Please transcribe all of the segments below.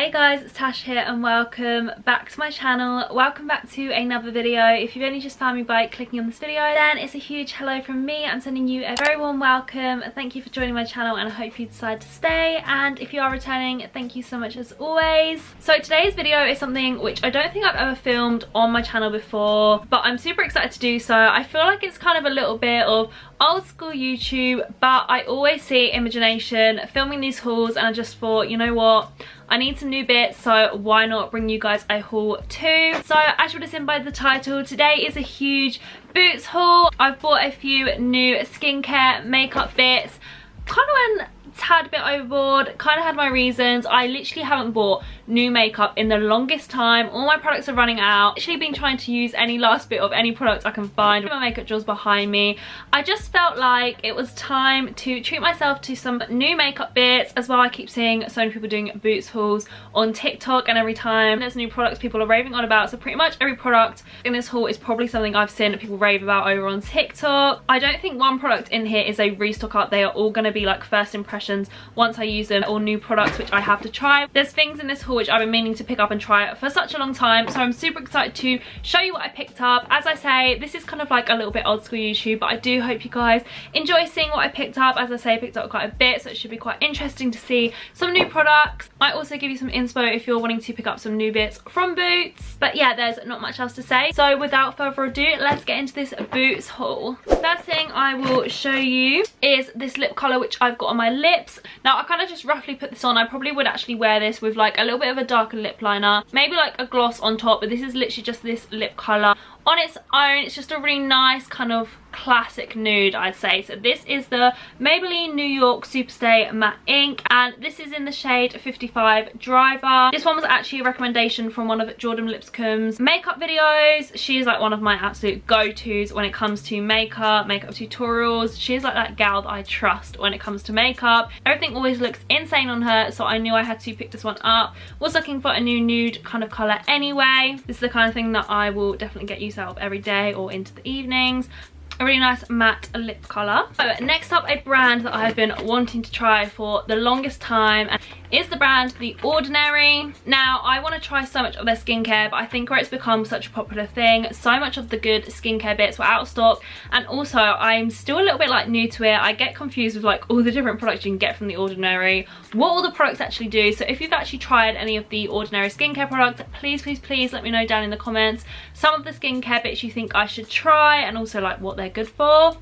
Hey guys, it's Tash here and welcome back to my channel. Welcome back to another video. If you've only just found me by clicking on this video, then it's a huge hello from me. I'm sending you a very warm welcome. Thank you for joining my channel and I hope you decide to stay. And if you are returning, thank you so much as always. So today's video is something which I don't think I've ever filmed on my channel before, but I'm super excited to do so. I feel like it's kind of a little bit of old school YouTube, but I always see Imagination filming these hauls and I just thought, you know what, I need some new bits, so why not bring you guys a haul too. So as you would have seen by the title, today is a huge boots haul. I've bought a few new skincare makeup bits. Kind of went a tad bit overboard, kind of had my reasons. I literally haven't bought new makeup in the longest time. All my products are running out. Literally been trying to use any last bit of any products I can find. My makeup drawers behind me. I just felt like it was time to treat myself to some new makeup bits. As well, I keep seeing so many people doing boots hauls on TikTok, and every time there's new products people are raving on about. So pretty much every product in this haul is probably something I've seen people rave about over on TikTok. I don't think one product in here is a restock up. They are all going to be like first impressions once I use them, or new products which I have to try. There's things in this haul which I've been meaning to pick up and try for such a long time, so I'm super excited to show you what I picked up. As I say, this is kind of like a little bit old school YouTube, but I do hope you guys enjoy seeing what I picked up. As I say, I picked up quite a bit, so it should be quite interesting to see some new products. Might also give you some inspo if you're wanting to pick up some new bits from Boots. But yeah, there's not much else to say, so without further ado, let's get into this Boots haul. First thing I will show you is this lip colour which I've got on my lips. Now I kind of just roughly put this on. I probably would actually wear this with like a little bit of a darker lip liner, maybe like a gloss on top, but this is literally just this lip colour on its own. It's just a really nice kind of classic nude, I'd say. So this is the Maybelline New York Superstay Matte Ink, and this is in the shade 55 Driver. This one was actually a recommendation from one of Jordan Lipscomb's makeup videos. She is like one of my absolute go-tos when it comes to makeup tutorials. She is like that gal that I trust when it comes to makeup. Everything always looks insane on her, so I knew I had to pick this one up. Was looking for a new nude kind of colour anyway. This is the kind of thing that I will definitely get use out of every day or into the evenings. A really nice matte lip colour. So next up, a brand that I've been wanting to try for the longest time is the brand The Ordinary. Now I want to try so much of their skincare, but I think where it's become such a popular thing, so much of the good skincare bits were out of stock, and also I'm still a little bit like new to it. I get confused with like all the different products you can get from The Ordinary, what all the products actually do. So if you've actually tried any of The Ordinary skincare products, please let me know down in the comments some of the skincare bits you think I should try, and also like what they're good for,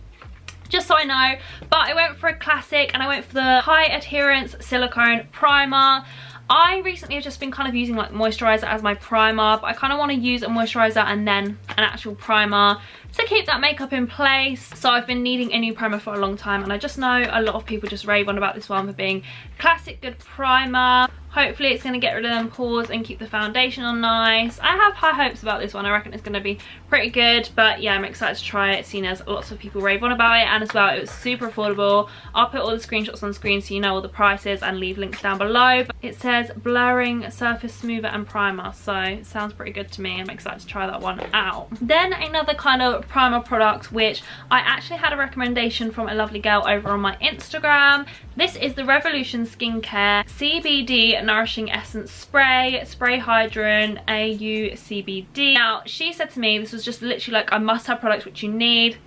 just so I know. But I went for a classic and I went for the high adherence silicone primer. I recently have just been kind of using like moisturizer as my primer, but I kind of want to use a moisturizer and then an actual primer to keep that makeup in place. So I've been needing a new primer for a long time, and I just know a lot of people just rave on about this one for being classic good primer. Hopefully it's going to get rid of them pores and keep the foundation on nice. I have high hopes about this one. I reckon it's going to be pretty good, but yeah, I'm excited to try it, seeing as lots of people rave on about it, and as well it was super affordable. I'll put all the screenshots on screen so you know all the prices and leave links down below. But it says blurring surface smoother and primer, so it sounds pretty good to me. I'm excited to try that one out. Then another kind of primer product which I actually had a recommendation from a lovely girl over on my Instagram. This is the Revolution Skincare CBD Nourishing Essence Spray Hydrant AU CBD. Now she said to me this was just literally like a must-have product which you need.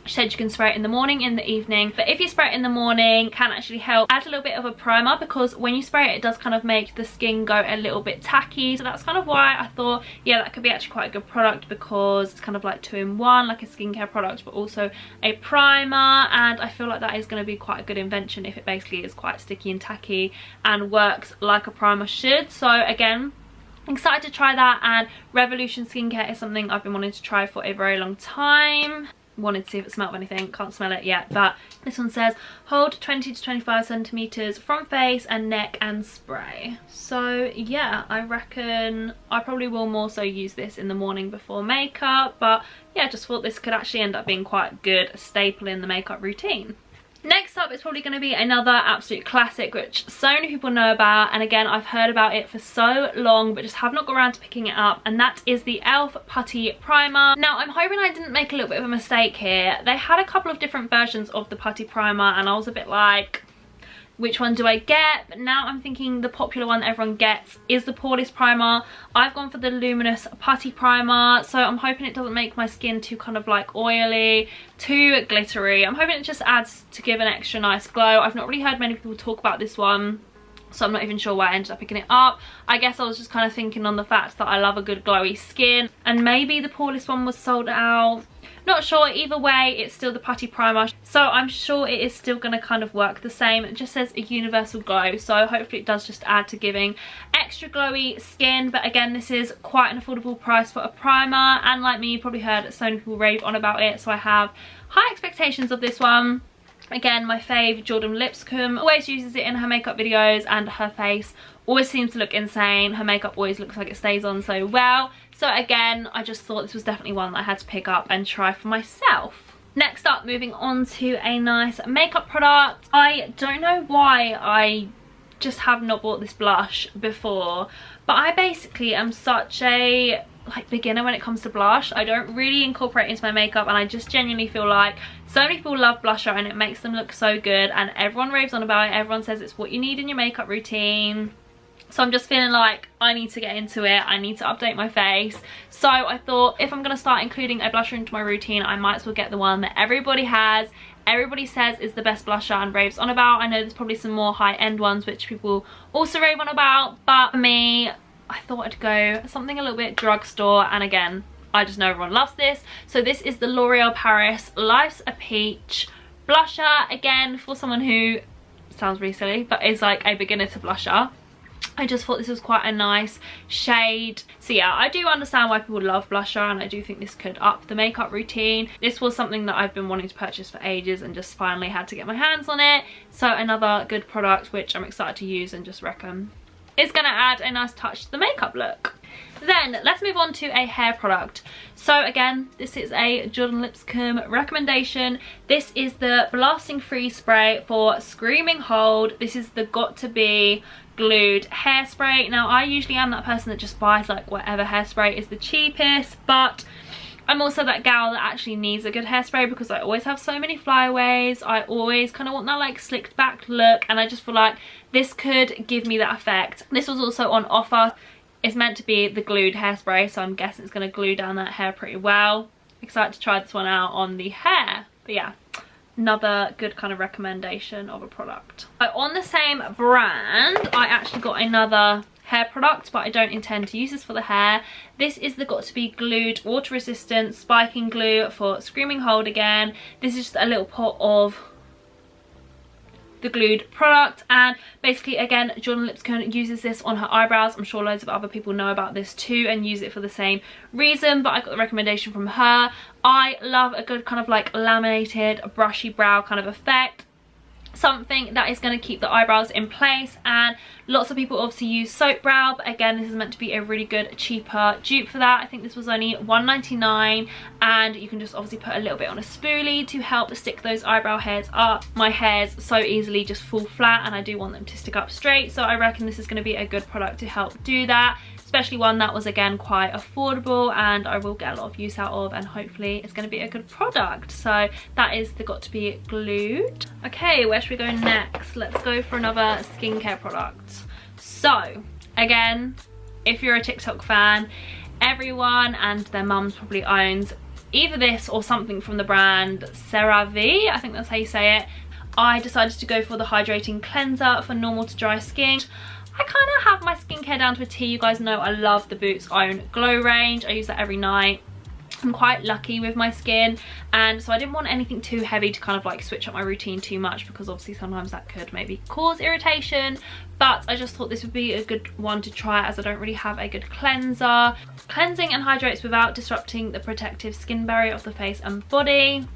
She said you can spray it in the morning, in the evening, but if you spray it in the morning, it can actually help add a little bit of a primer, because when you spray it, it does kind of make the skin go a little bit tacky. So that's kind of why I thought, yeah, that could be actually quite a good product, because it's kind of like 2-in-1, like a skincare product, but also a primer. And I feel like that is going to be quite a good invention if it basically is quite sticky and tacky and works like a primer should. So again, excited to try that. And Revolution Skincare is something I've been wanting to try for a very long time. Wanted to see if it smelled of anything, can't smell it yet, but this one says hold 20 to 25 centimeters from face and neck and spray. So yeah, I reckon I probably will more so use this in the morning before makeup, but yeah, just thought this could actually end up being quite a good staple in the makeup routine. Next up is probably going to be another absolute classic which so many people know about, and again I've heard about it for so long but just have not got around to picking it up, and that is the e.l.f. Putty Primer. Now I'm hoping I didn't make a little bit of a mistake here. They had a couple of different versions of the putty primer and I was a bit like, which one do I get? But now I'm thinking the popular one that everyone gets is the poreless primer. I've gone for the luminous putty primer, so I'm hoping it doesn't make my skin too kind of like oily, too glittery. I'm hoping it just adds to give an extra nice glow. I've not really heard many people talk about this one, so I'm not even sure why I ended up picking it up. I guess I was just kind of thinking on the fact that I love a good glowy skin, and maybe the poreless one was sold out. Not sure. Either way, it's still the putty primer, so I'm sure it is still going to kind of work the same. It just says a universal glow, so hopefully it does just add to giving extra glowy skin. But again, this is quite an affordable price for a primer, and like me, you probably heard so many people rave on about it, so I have high expectations of this one. Again, my fave, Jordan Lipscomb, always uses it in her makeup videos, and her face always seems to look insane. Her makeup always looks like it stays on so well. So again, I just thought this was definitely one that I had to pick up and try for myself. Next up, moving on to a nice makeup product. I don't know why I just have not bought this blush before, but I basically am such a beginner when it comes to blush. I don't really incorporate it into my makeup, and I just genuinely feel like so many people love blusher and it makes them look so good, and everyone raves on about it. Everyone says it's what you need in your makeup routine. So I'm just feeling like I need to get into it. I need to update my face. So I thought if I'm going to start including a blusher into my routine, I might as well get the one that everybody has, everybody says is the best blusher and raves on about. I know there's probably some more high-end ones which people also rave on about, but for me, I thought I'd go something a little bit drugstore, and again, I just know everyone loves this. So this is the L'Oreal Paris Life's a Peach blusher. Again, for someone who, sounds really silly, but is like a beginner to blusher, I just thought this was quite a nice shade. So yeah, I do understand why people love blusher, and I do think this could up the makeup routine. This was something that I've been wanting to purchase for ages and just finally had to get my hands on it. So another good product which I'm excited to use and just reckon is going to add a nice touch to the makeup look. Then let's move on to a hair product. So again, this is a Jordan Lipscomb recommendation. This is the Blasting Free Spray for Screaming Hold. This is the Got To Be glued hairspray. Now I usually am that person that just buys like whatever hairspray is the cheapest, but I'm also that gal that actually needs a good hairspray because I always have so many flyaways. I always kind of want that like slicked back look, and I just feel like this could give me that effect. This was also on offer. It's meant to be the glued hairspray, so I'm guessing it's going to glue down that hair pretty well. Excited to try this one out on the hair. But yeah, another good kind of recommendation of a product. So on the same brand, I actually got another hair product, but I don't intend to use this for the hair. This is the Got To Be Glued Water Resistant Spiking Glue for Screaming Hold again. This is just a little pot of the glued product, and basically again, Jordan Lipscomb uses this on her eyebrows. I'm sure loads of other people know about this too and use it for the same reason, but I got the recommendation from her. I love a good kind of like laminated brushy brow kind of effect, something that is going to keep the eyebrows in place. And lots of people obviously use soap brow, but again, this is meant to be a really good cheaper dupe for that. I think this was only $1.99, and you can just obviously put a little bit on a spoolie to help stick those eyebrow hairs up. My hairs so easily just fall flat, and I do want them to stick up straight, so I reckon this is going to be a good product to help do that, especially one that was again quite affordable and I will get a lot of use out of, and hopefully it's going to be a good product. So that is the Got To Be Glued. Okay, where should we go next? Let's go for another skincare product. So again, if you're a TikTok fan, everyone and their mums probably owns either this or something from the brand CeraVe, I think that's how you say it. I decided to go for the hydrating cleanser for normal to dry skin. I kind of have my skincare down to a T. You guys know I love the Boots Own Glow range. I use that every night. I'm quite lucky with my skin, and so I didn't want anything too heavy to kind of like switch up my routine too much, because obviously sometimes that could maybe cause irritation. But I just thought this would be a good one to try, as I don't really have a good cleanser. Cleansing and hydrates without disrupting the protective skin barrier of the face and body.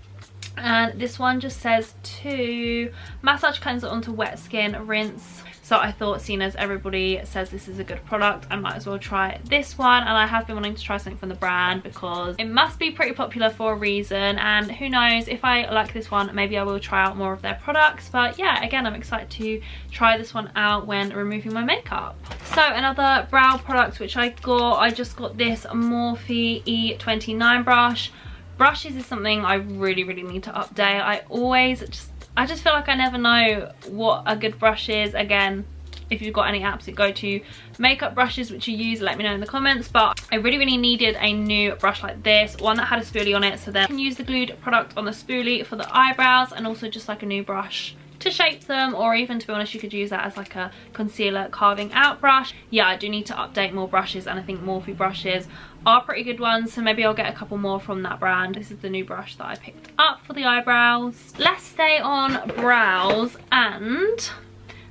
And this one just says to massage cleanser onto wet skin, rinse. So I thought, seeing as everybody says this is a good product, I might as well try this one. And I have been wanting to try something from the brand because it must be pretty popular for a reason, and who knows, if I like this one, maybe I will try out more of their products. But yeah, again, I'm excited to try this one out when removing my makeup. So another brow product which I just got this Morphe E29 brush. Brushes is something I really need to update. I I just feel like I never know what a good brush is. Again, if you've got any absolute go-to makeup brushes which you use, let me know in the comments. But I really needed a new brush like this, one that had a spoolie on it, so then I can use the glued product on the spoolie for the eyebrows, and also just like a new brush to shape them, or even, to be honest, you could use that as like a concealer carving out brush. Yeah, I do need to update more brushes, and I think Morphe brushes are pretty good ones, so maybe I'll get a couple more from that brand. This is the new brush that I picked up for the eyebrows. Let's stay on brows, and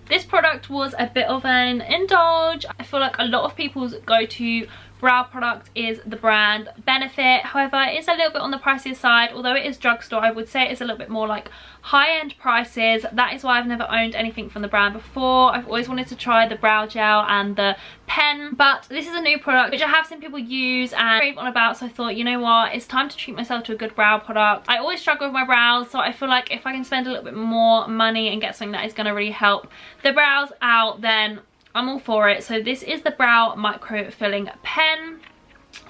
this product was a bit of an indulge. I feel like a lot of people's go-to brow product is the brand Benefit. However, it is a little bit on the pricier side. Although it is drugstore, I would say it is a little bit more like high-end prices. That is why I've never owned anything from the brand before. I've always wanted to try the brow gel and the pen, but this is a new product which I have seen people use and rave on about, so I thought, you know what, it's time to treat myself to a good brow product. I always struggle with my brows, so I feel like if I can spend a little bit more money and get something that is going to really help the brows out, then I'm all for it. So this is the Brow Micro Filling Pen.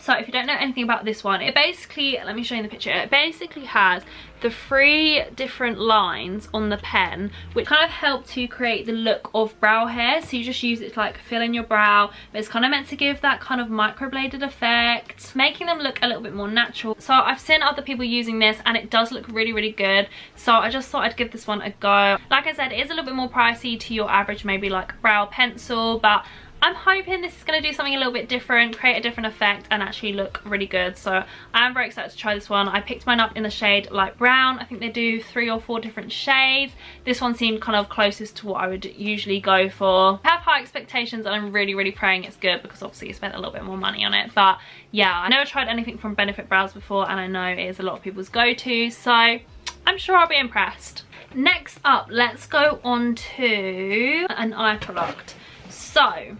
So if you don't know anything about this one, it basically, let me show you the picture, it basically has the 3 different lines on the pen which kind of help to create the look of brow hair. So you just use it to like fill in your brow, but it's kind of meant to give that kind of microbladed effect, making them look a little bit more natural. So I've seen other people using this and it does look really good, so I just thought I'd give this one a go. Like I said, it is a little bit more pricey to your average maybe like brow pencil, but I'm hoping this is going to do something a little bit different, create a different effect, and actually look really good. So I'm very excited to try this one. I picked mine up in the shade light brown. I think they do 3 or 4 different shades. This one seemed kind of closest to what I would usually go for. I have high expectations and I'm really praying it's good, because obviously you spent a little bit more money on it. But yeah, I never tried anything from Benefit Brows before, and I know it is a lot of people's go-to, so I'm sure I'll be impressed. Next up, let's go on to an eye product. So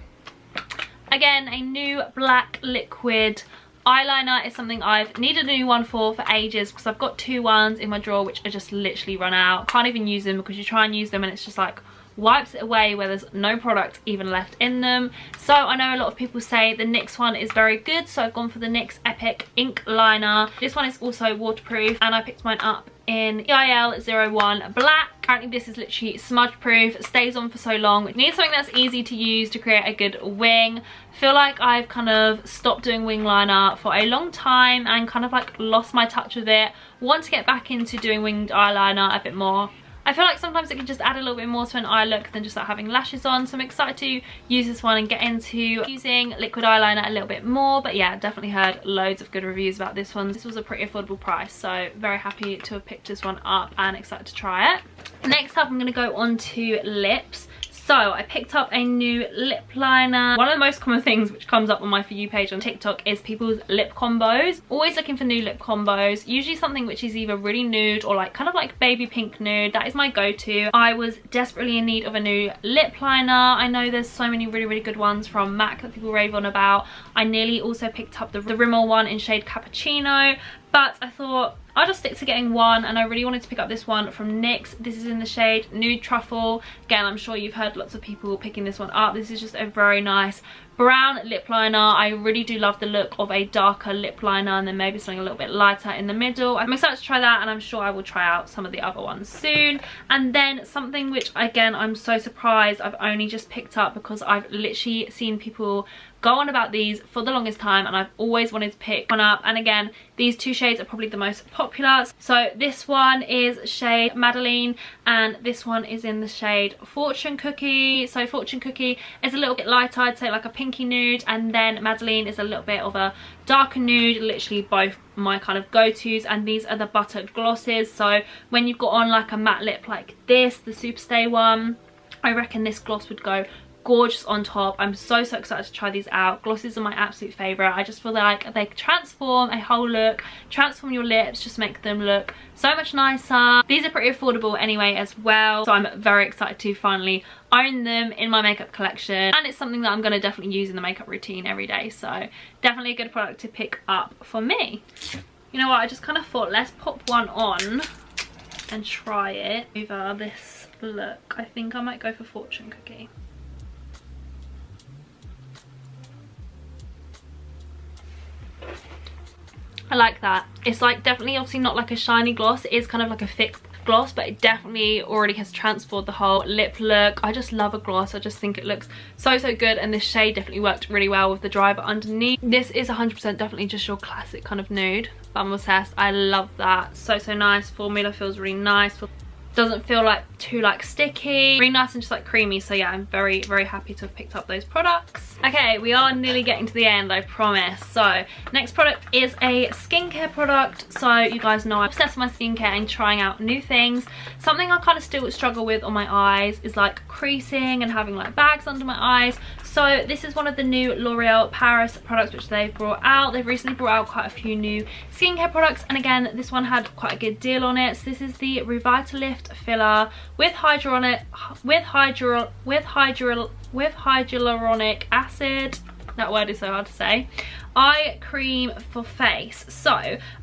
again, a new black liquid eyeliner is something I've needed a new one for ages, because I've got 2 ones in my drawer which are just literally run out. Can't even use them, because you try and use them and it's just like wipes it away where there's no product even left in them. So I know a lot of people say the NYX one is very good, so I've gone for the NYX Epic Ink Liner. This one is also waterproof, and I picked mine up in EIL 01 black. Apparently this is literally smudge proof, stays on for so long. It needs something that's easy to use to create a good wing. Feel like I've kind of stopped doing wing liner for a long time and kind of like lost my touch with it. Want to get back into doing winged eyeliner a bit more. I feel like sometimes it can just add a little bit more to an eye look than just like having lashes on, so I'm excited to use this one and get into using liquid eyeliner a little bit more. But yeah, definitely heard loads of good reviews about this one. This was a pretty affordable price, so very happy to have picked this one up and excited to try it. Next up, I'm going to go on to lips. So I picked up a new lip liner. One of the most common things which comes up on my For You page on TikTok is people's lip combos. Always looking for new lip combos. Usually something which is either really nude or like kind of like baby pink nude. That is my go-to. I was desperately in need of a new lip liner. I know there's so many really good ones from MAC that people rave on about. I nearly also picked up the Rimmel one in shade Cappuccino, but I thought I'll just stick to getting one, and I really wanted to pick up this one from NYX. This is in the shade Nude Truffle. Again, I'm sure you've heard lots of people picking this one up. This is just a very nice brown lip liner. I really do love the look of a darker lip liner and then maybe something a little bit lighter in the middle. I'm excited to try that, and I'm sure I will try out some of the other ones soon. And then something which, again, I'm so surprised I've only just picked up, because I've literally seen people go on about these for the longest time and I've always wanted to pick one up. And again, these 2 shades are probably the most popular. So this one is shade Maybelline and this one is in the shade Fortune Cookie. So Fortune Cookie is a little bit lighter, I'd say like a pinky nude, and then Maybelline is a little bit of a darker nude. Literally both my kind of go-tos, and these are the butter glosses. So when you've got on like a matte lip like this, the Superstay one, I reckon this gloss would go gorgeous on top. I'm so excited to try these out. Glosses are my absolute favorite. I just feel like they transform a whole look, transform your lips, just make them look so much nicer. These are pretty affordable anyway as well, so I'm very excited to finally own them in my makeup collection, and it's something that I'm going to definitely use in the makeup routine every day, so definitely a good product to pick up for me. You know what, I just kind of thought let's pop one on and try it over this look. I think I might go for Fortune Cookie. I like that. It's like definitely obviously not like a shiny gloss. It is kind of like a thick gloss, but it definitely already has transformed the whole lip look. I just love a gloss. I just think it looks so good, and this shade definitely worked really well with the driver underneath. This is 100% definitely just your classic kind of nude, but I'm obsessed. I love that. So nice. Formula feels really nice. Doesn't feel like too like sticky, really nice and just like creamy. So yeah, I'm very happy to have picked up those products. Okay, we are nearly getting to the end, I promise. So next product is a skincare product. So you guys know I'm obsessed with my skincare and trying out new things. Something I kind of still struggle with on my eyes is like creasing and having like bags under my eyes. So this is one of the new L'Oreal Paris products which they've brought out. They've recently brought out quite a few new skincare products, and again this one had quite a good deal on it. So this is the Revitalift filler with hyaluronic acid. That word is so hard to say. Eye cream for face. So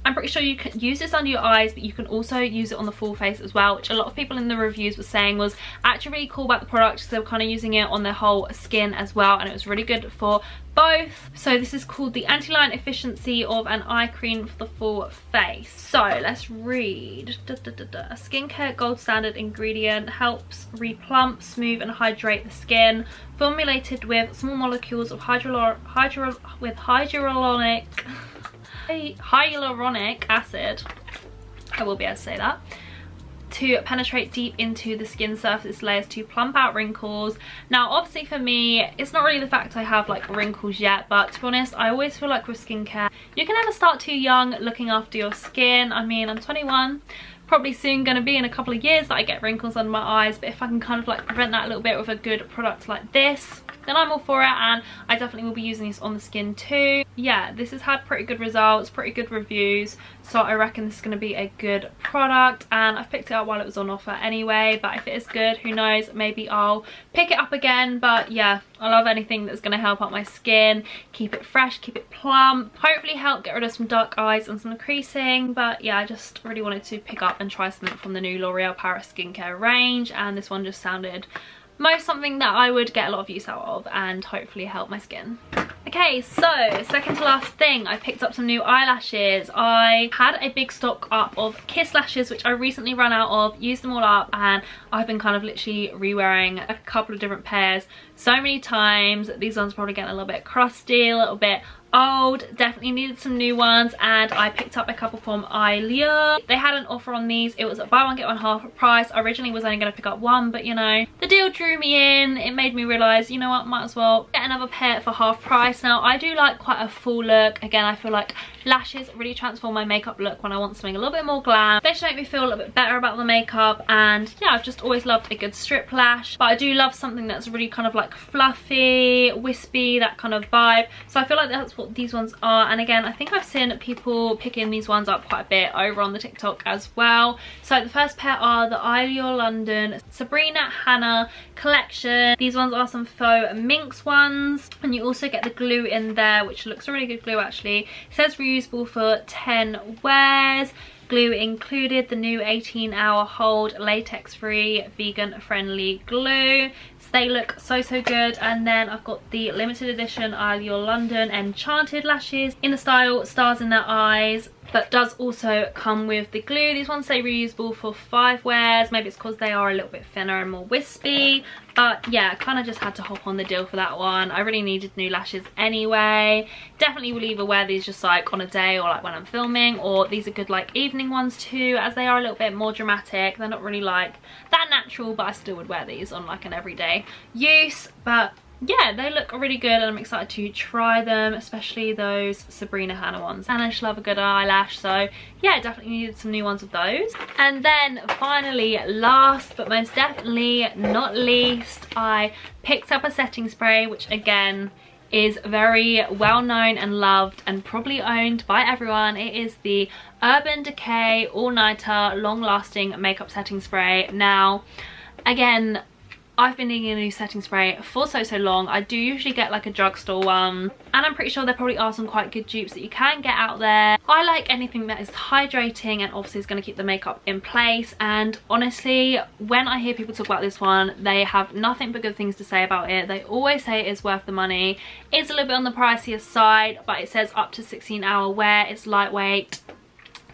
I'm pretty sure you can use this under your eyes, but you can also use it on the full face as well, which a lot of people in the reviews were saying was actually really cool about the product, because they were kind of using it on their whole skin as well, and it was really good for both. So this is called the anti-line efficiency of an eye cream for the full face. So let's read. A skincare gold standard ingredient, helps replump, smooth and hydrate the skin, formulated with small molecules of hyaluronic acid, I will be able to say that, to penetrate deep into the skin surface layers to plump out wrinkles. Now obviously for me, it's not really the fact I have like wrinkles yet, but to be honest, I always feel like with skincare, you can never start too young looking after your skin. I mean, I'm 21, probably soon going to be in a couple of years that I get wrinkles under my eyes, but if I can kind of like prevent that a little bit with a good product like this, then I'm all for it, and I definitely will be using this on the skin too. Yeah, this has had pretty good results, pretty good reviews, so I reckon this is going to be a good product, and I've picked it up while it was on offer anyway, but if it is good, who knows, maybe I'll pick it up again. But yeah, I love anything that's going to help out my skin, keep it fresh, keep it plump, hopefully help get rid of some dark eyes and some creasing. But yeah, I just really wanted to pick up and try something from the new L'Oreal Paris skincare range, and this one just sounded most something that I would get a lot of use out of and hopefully help my skin. Okay, so second to last thing, I picked up some new eyelashes. I had a big stock up of Kiss lashes which I recently ran out of, used them all up, and I've been kind of literally re-wearing a couple of different pairs so many times. These ones are probably getting a little bit crusty, a little bit old, definitely needed some new ones, and I picked up a couple from Ilia. They had an offer on these. It was a buy one get one half price. I originally was only going to pick up one, but you know, the deal drew me in. It made me realise, you know what, might as well get another pair for half price. Now I do like quite a full look. Again, I feel like lashes really transform my makeup look when I want something a little bit more glam. They just make me feel a little bit better about the makeup, and yeah, I've just always loved a good strip lash, but I do love something that's really kind of like fluffy, wispy, that kind of vibe. So I feel like that's what these ones are, and again, I think I've seen people picking these ones up quite a bit over on the TikTok as well. So the first pair are the Ilia London Sabrina Hannah collection. These ones are some faux minx ones, and you also get the glue in there, which looks a really good glue actually. It says reusable for 10 wears. Glue included, the new 18-hour hold latex free vegan friendly glue. So they look so good. And then I've got the limited edition Ilia London Enchanted lashes in the style Stars in Their Eyes, but does also come with the glue. These ones say reusable for 5 wears. Maybe it's because they are a little bit thinner and more wispy, but yeah, I kind of just had to hop on the deal for that one. I really needed new lashes anyway. Definitely will either wear these just like on a day or like when I'm filming, or these are good like evening ones too, as they are a little bit more dramatic. They're not really like that natural, but I still would wear these on like an everyday use. But yeah, they look really good, and I'm excited to try them, especially those Sabrina Hannah ones. And I just love a good eyelash, so yeah, definitely needed some new ones of those. And then finally, last but most definitely not least, I picked up a setting spray, which again is very well known and loved and probably owned by everyone. It is the Urban Decay All Nighter Long Lasting Makeup Setting Spray. Now again, I've been needing a new setting spray for so long. I do usually get like a drugstore one, and I'm pretty sure there probably are some quite good dupes that you can get out there. I like anything that is hydrating and obviously is going to keep the makeup in place, and honestly, when I hear people talk about this one, they have nothing but good things to say about it. They always say it is worth the money. It's a little bit on the pricier side, but it says up to 16-hour wear. It's lightweight.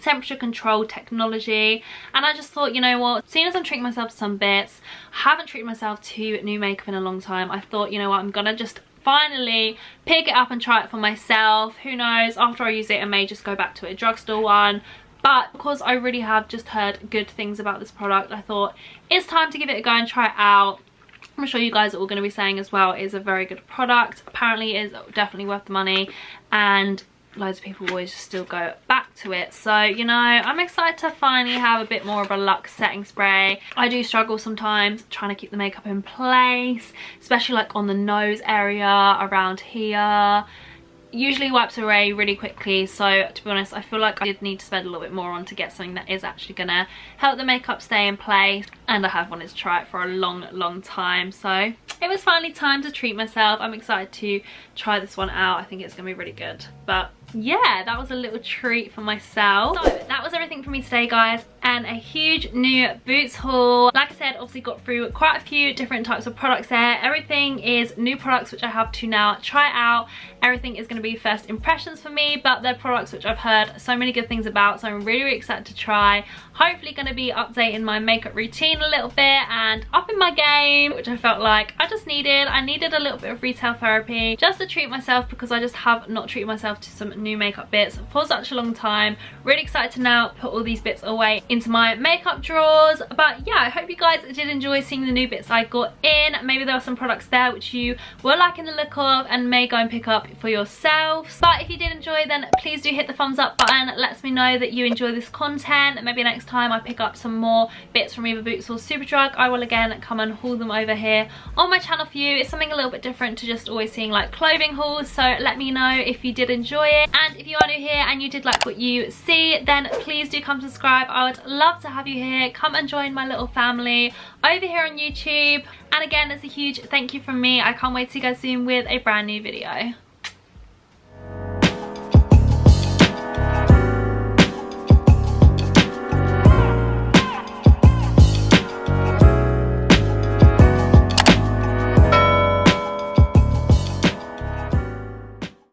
temperature control technology. And I just thought, you know what, seeing as I'm treating myself to some bits, I haven't treated myself to new makeup in a long time, I thought, you know what, I'm gonna just finally pick it up and try it for myself. Who knows, after I use it I may just go back to a drugstore one, but because I really have just heard good things about this product, I thought it's time to give it a go and try it out. I'm sure you guys are all going to be saying as well, it is a very good product. Apparently it is definitely worth the money, and loads of people always just still go back to it. So, you know, I'm excited to finally have a bit more of a luxe setting spray. I do struggle sometimes trying to keep the makeup in place, especially like on the nose area, around here. Usually wipes away really quickly, so to be honest I feel like I did need to spend a little bit more on to get something that is actually gonna help the makeup stay in place, and I have wanted to try it for a long time, so it was finally time to treat myself. I'm excited to try this one out. I think it's gonna be really good. But yeah, that was a little treat for myself. So that was everything for me today, guys, and a huge new Boots haul. Like I said, obviously got through quite a few different types of products there. Everything is new products which I have to now try out. Everything is going to be first impressions for me, but they're products which I've heard so many good things about, so I'm really excited to try. Hopefully going to be updating my makeup routine a little bit and upping my game, which I felt like I just needed. I needed a little bit of retail therapy just to treat myself, because I just have not treated myself to some new makeup bits for such a long time. Really excited to now put all these bits away into my makeup drawers. But yeah, I hope you guys did enjoy seeing the new bits I got in. Maybe there were some products there which you were liking the look of and may go and pick up for yourselves. But if you did enjoy, then please do hit the thumbs up button. It lets me know that you enjoy this content. Maybe next time I pick up some more bits from either Boots or Superdrug, I will again come and haul them over here on my channel for you. It's something a little bit different to just always seeing like clothing hauls, so let me know if you did enjoy it. And if you are new here and you did like what you see, then please do come subscribe. I would love to have you here. Come and join my little family over here on YouTube. And again, it's a huge thank you from me. I can't wait to see you guys soon with a brand new video.